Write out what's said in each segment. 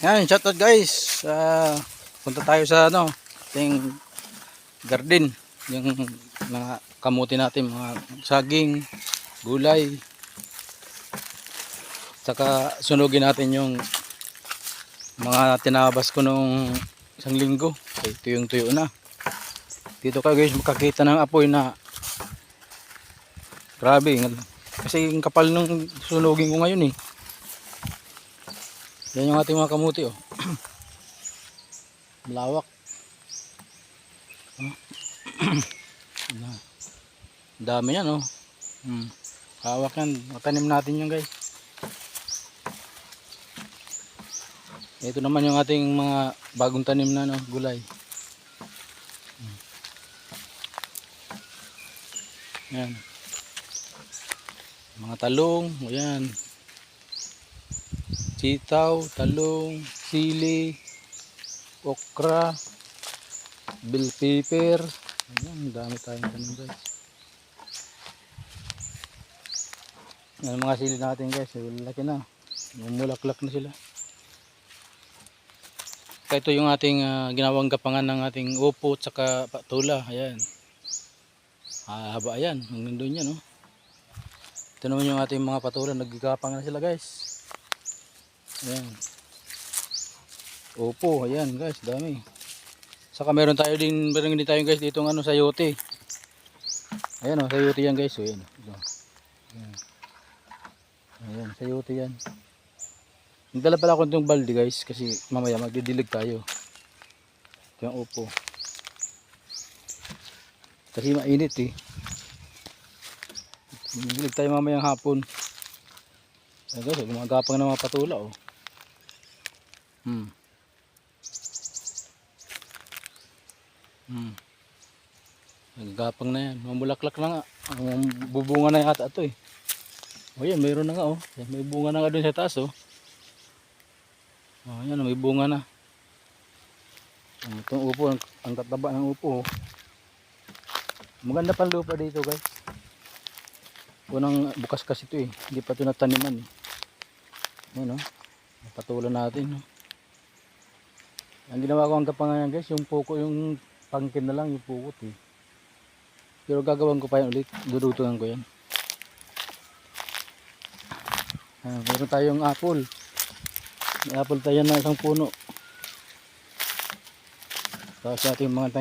Yan, shoutout guys. Punta tayo sa ating garden. Yung mga kamuti natin, mga saging, gulay. Saka sunugin natin yung mga tinabas ko nung isang linggo. Ito yung tuyo na. Dito kayo guys makakita ng apoy na grabe. Kasi yung kapal nung sunugin ko ngayon eh. Yan yung ating mga kamuti oh. Malawak. Dami yan oh. Hawak yan. Matanim natin yun guys. Ito naman yung ating mga bagong tanim na gulay. Yan. Mga talong, ayan. Sitaw, talong, sili, okra, bell pepper. Ayan, dami tayong tanim guys. Yan mga sili natin guys, laki na. Mumulaklak na sila. Ito yung ating ginawang gapangan ng ating upo at saka patula. Ayan. Haba ayan. Hanggang doon yan. Oh. Ito naman yung ating mga patula. Nagigapang na sila guys. Ayan. Upo. Ayan guys. Dami. Saka meron din tayo guys dito sayote. Ayan o. Sayote yan guys. Ayan. Ayan. Ayan. Sayote yan. Nagdala pala ako itong balde guys kasi mamaya magdidilig tayo. Ito yung upo. Kasi mainit eh. Magdidilig tayo mamayang hapon. Ayan guys, gumagapang ng mga patula oh. Nagagapang na yan. Mamulaklak na nga. Bubunga na yata ito eh. O yan, mayroon na nga oh. Yan, may bunga na nga dun sa taas oh. Oh, yan, may bunga na. Itong upo, ang tataba ng upo. Maganda pang lupa dito guys. Unang bukas kasi ito eh. Hindi pa ito nataniman eh. Ayan o. Patulan natin. Ang ginawa ko ang kapangayan guys, yung puko, yung pangkin na lang, yung pukot eh. Pero gagawin ko pa yan ulit. Dudutungan ko yan. Meron tayong apple. May apple tayo na isang puno. Tapos ating mga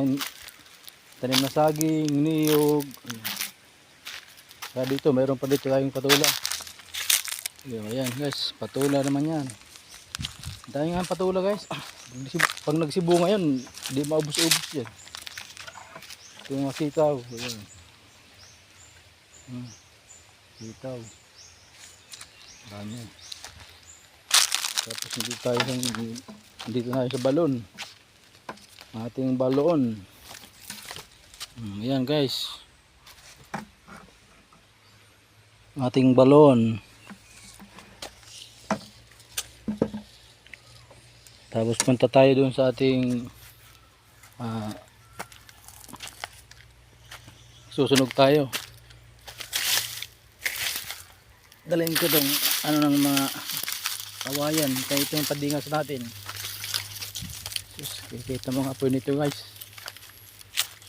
tanim na saging, niyog. Kaya dito, mayroon pa dito tayong patula. Ayan guys, patula naman yan. Dahil nga patula guys. Pag nagsibo ngayon, hindi maubos-ubos yan. Ito yung mga sitaw. Ayan. Sitaw. Dami yan. Tapos dito na sa balon. Ating balon. Ayan guys. Ating balon. Tapos punta tayo dun sa ating susunog tayo. Dalhin ko dong ng mga kawayan, kaya ito yung padingas natin. Kikita mo ang apoy nito guys.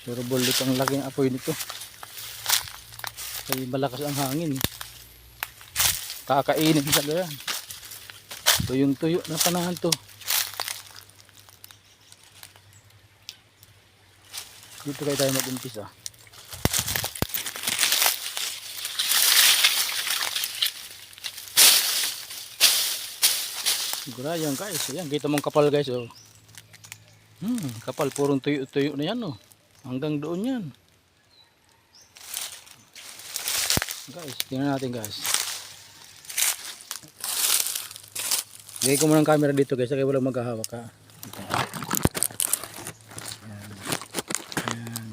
Sure bullet ang laking apoy nito. Kasi malakas ang hangin. Kakainin sa ganyan. Tuyong tuyo na panahan to. Dito kayo tayo mag-umpisa. Gurayan guys, ayan, kita mong kapal guys oh. Kapal, purong tuyo-tuyo na yan oh. Hanggang doon yan. Guys, tingnan natin guys. Lagay ko muna ang camera dito guys, kaya walang maghahawak ha.